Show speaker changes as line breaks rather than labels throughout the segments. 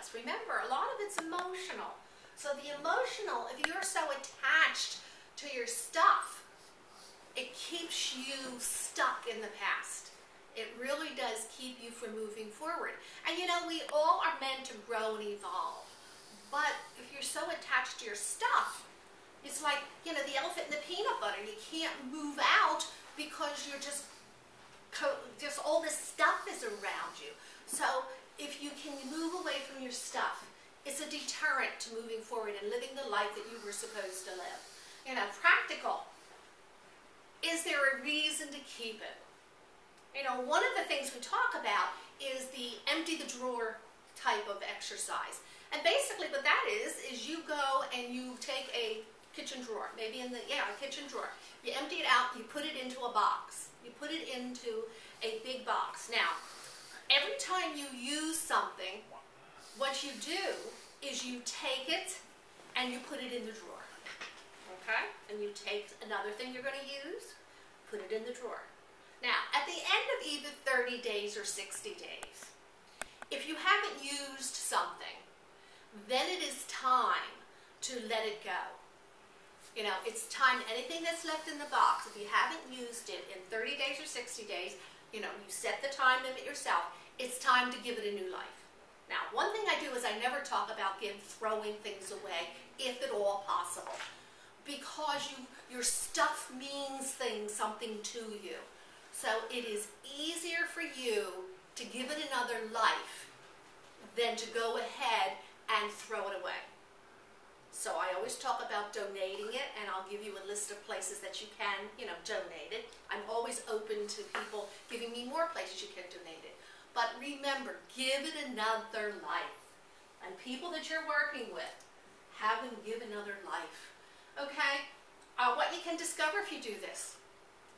exercise. Remember, a lot of it's emotional. So the emotional, if you're so attached to your stuff, it keeps you stuck in the past. It really does keep you from moving forward. And you know, we all are meant to grow and evolve. But if you're so attached to your stuff, it's like, you know, the elephant in the peanut butter. You can't move out because you're just all this stuff is around you. So if you can move away from your stuff, it's a deterrent to moving forward and living the life that you were supposed to live. You know, practical. Is there a reason to keep it? You know, one of the things we talk about is the empty the drawer type of exercise. And basically what that is you go and you take a kitchen drawer, maybe in the, a kitchen drawer. You empty it out, you put it into a box. You put it into a big box. Now, every time you use something, what you do is you take it and you put it in the drawer. Okay? And you take another thing you're going to use, put it in the drawer. Now, at the end of either 30 days or 60 days, if you haven't used something, then it is time to let it go. You know, it's time, anything that's left in the box, if you haven't used it in 30 days or 60 days, you know, you set the time limit yourself, it's time to give it a new life. Now, one thing I do is I never talk about throwing things away, if at all possible, because your stuff means something to you. So it is easier for you to give it another life than to go ahead and throw it away. So I always talk about donating it, and I'll give you a list of places that you can, you know, donate it. I'm always open to people giving me more places you can donate it. But remember, give it another life. And people that you're working with, have them give another life. Okay? What you can discover if you do this,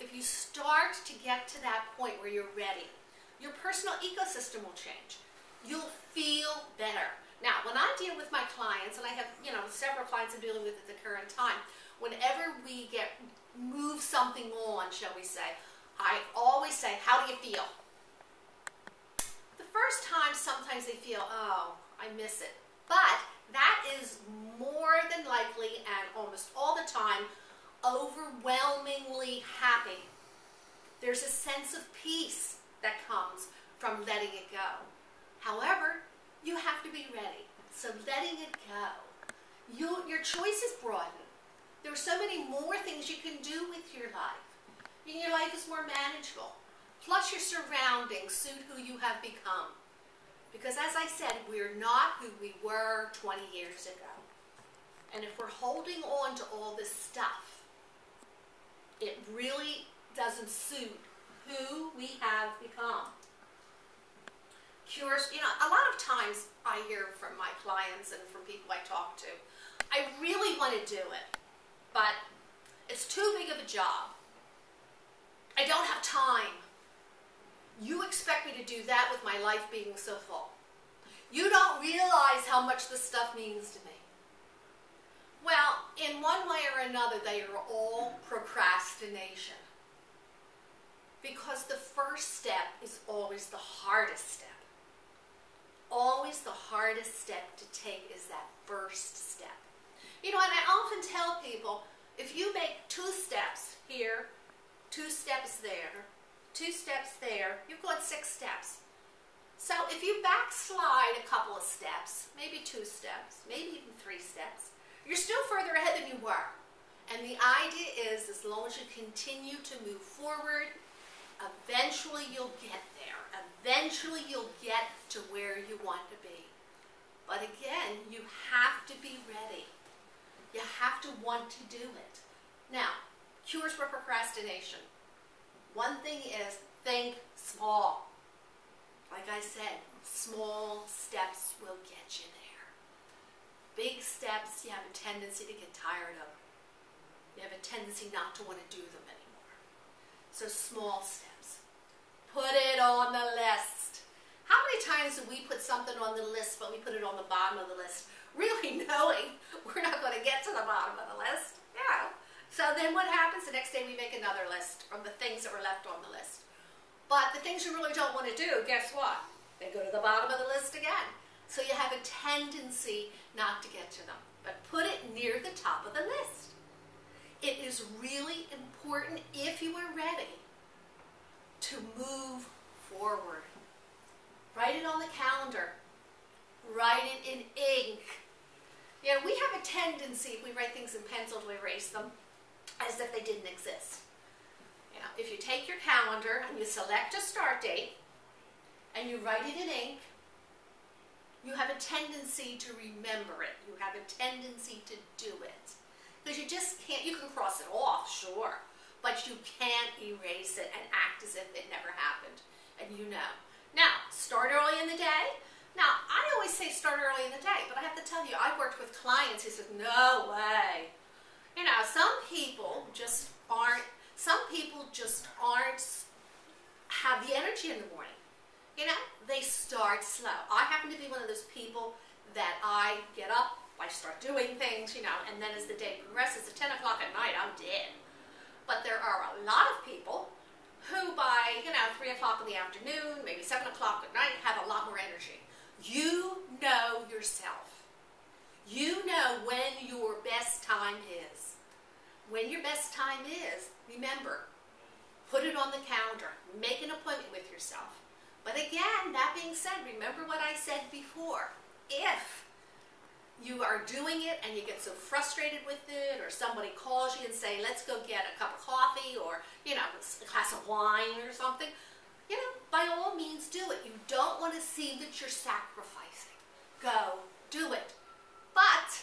if you start to get to that point where you're ready, your personal ecosystem will change. You'll feel better. Now, when I deal with my clients, and I have, you know, several clients I'm dealing with at the current time, whenever we move something on, shall we say, I always say, how do you feel? The first time, sometimes they feel, oh, I miss it. But that is more than likely, and almost all the time, overwhelmingly happy. There's a sense of peace that comes from letting it go. However, you have to be ready. So letting it go. Your choices broaden. There are so many more things you can do with your life. Your life is more manageable. Plus your surroundings suit who you have become. Because as I said, we're not who we were 20 years ago. And if we're holding on to all this stuff, it really doesn't suit who we have become. Cures, you know, a lot of times I hear from my clients and from people I talk to, I really want to do it, but it's too big of a job. I don't have time. You expect me to do that with my life being so full. You don't realize how much this stuff means to me. Well, in one way or another, they are all procrastination. Because the first step is always the hardest step. Always the hardest step to take is that first step. You know, and I often tell people, if you make 2 steps here, 2 steps there, 2 steps there, you've got 6 steps. So if you backslide a couple of steps, maybe 2 steps, maybe even 3 steps, you're still further ahead than you were. And the idea is, as long as you continue to move forward, eventually you'll get there. Eventually you'll get to where you want to be. But again, you have to be ready. You have to want to do it. Now, cures for procrastination. One thing is, think small. Like I said, small steps will get you there. Big steps, you have a tendency to get tired of. You have a tendency not to want to do them anymore. So small steps. Put it on the list. How many times do we put something on the list, but we put it on the bottom of the list, really knowing we're not going to get to the bottom of the list? Yeah. So then what happens? The next day we make another list from the things that were left on the list. But the things you really don't want to do, guess what? They go to the bottom of the list again. So you have a tendency not to get to them. But put it near the top of the list. It is really important, if you are ready, to move forward. Write it on the calendar. Write it in ink. You know, we have a tendency, if we write things in pencil, to erase them as if they didn't exist. You know, if you take your calendar and you select a start date and you write it in ink, you have a tendency to remember it. You have a tendency to do it. Because you just can't, you can cross it off, sure, but you can't erase it and act as if it never happened. And you know. Now, start early in the day. Now, I always say start early in the day, but I have to tell you, I've worked with clients who said, no way. You know, some people just aren't, have the energy in the morning. You know, they start slow. I happen to be one of those people that I get up, I start doing things, you know, and then as the day progresses, at 10 o'clock at night, I'm dead. But there are a lot of people who by, you know, 3 o'clock in the afternoon, maybe 7 o'clock at night, have a lot more energy. You know yourself. You know when your best time is. When your best time is, remember, put it on the calendar. Make an appointment with yourself. But again, that being said, remember what I said before. If you are doing it and you get so frustrated with it, or somebody calls you and say, let's go get a cup of coffee, or, you know, a glass of wine or something, you know, by all means do it. You don't want to seem that you're sacrificing. Go, do it. But,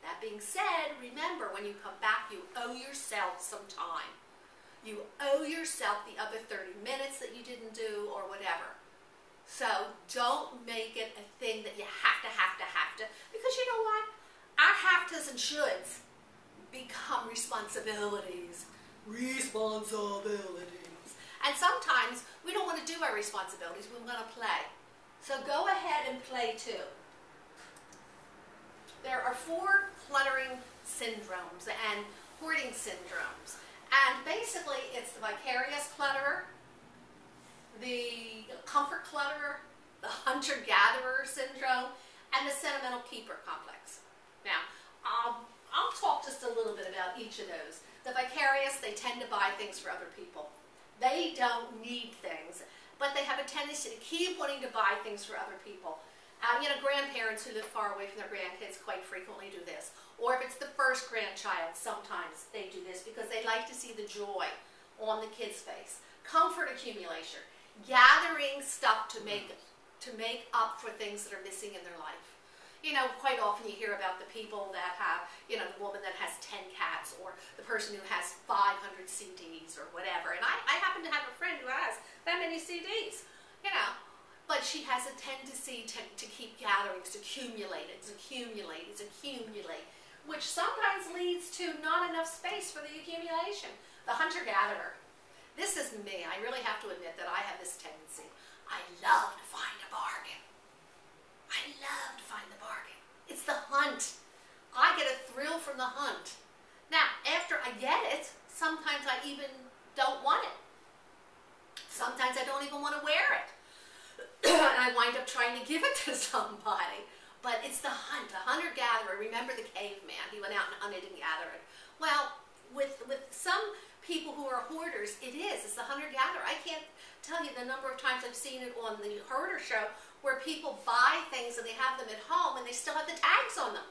that being said, remember, when you come back, you owe yourself some time. You owe yourself the other 30 minutes that you didn't do, or whatever. So don't make it a thing that you have to, because you know what? Our have-tos and shoulds become responsibilities. And sometimes we don't want to do our responsibilities, we want to play. So go ahead and play too. There are 4 cluttering syndromes and hoarding syndromes. And basically it's the vicarious clutterer, the comfort clutterer, the hunter-gatherer syndrome, and the sentimental keeper complex. Now, I'll talk just a little bit about each of those. The vicarious, they tend to buy things for other people. They don't need things, but they have a tendency to keep wanting to buy things for other people. You know, grandparents who live far away from their grandkids quite frequently do this. Or if it's the first grandchild, sometimes they do this because they like to see the joy on the kid's face. Comfort accumulation. Gathering stuff to make up for things that are missing in their life. You know, quite often you hear about the people that have, you know, the woman that has 10 cats, or the person who has 500 CDs or whatever. And I happen to have a friend who has that many CDs, you know. But she has a tendency to keep gathering, to accumulate, which sometimes leads to not enough space for the accumulation. The hunter-gatherer. This isn't me. I really have to admit that I have this tendency. I love to find a bargain. I love to find the bargain. It's the hunt. I get a thrill from the hunt. Now, after I get it, sometimes I even don't want it. Sometimes I don't even want to wear it. And I wind up trying to give it to somebody. But it's the hunt, the hunter-gatherer. Remember the caveman. He went out and hunted and gathered. Well, with some people who are hoarders, it's the hunter-gatherer. I can't tell you the number of times I've seen it on the Hoarder Show where people buy things and they have them at home and they still have the tags on them.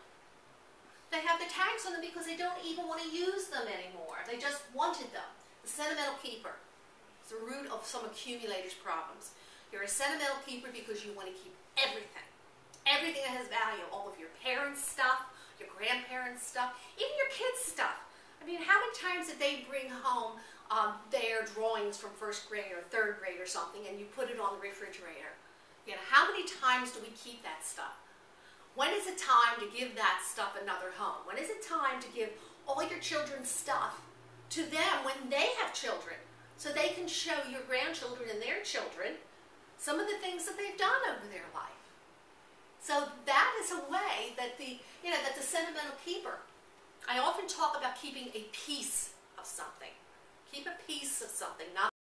They have the tags on them because they don't even want to use them anymore. They just wanted them. The sentimental keeper. It's the root of some accumulators' problems. You're a sentimental keeper because you want to keep everything. Everything that has value. All of your parents' stuff, your grandparents' stuff, even your kids' stuff. I mean, how many times did they bring home their drawings from first grade or third grade or something and you put it on the refrigerator? You know, how many times do we keep that stuff? When is it time to give that stuff another home? When is it time to give all your children's stuff to them when they have children, so they can show your grandchildren and their children some of the things that they've done over their life? So that is a way that the sentimental keeper. I often talk about keeping a piece of something. Keep a piece of something, not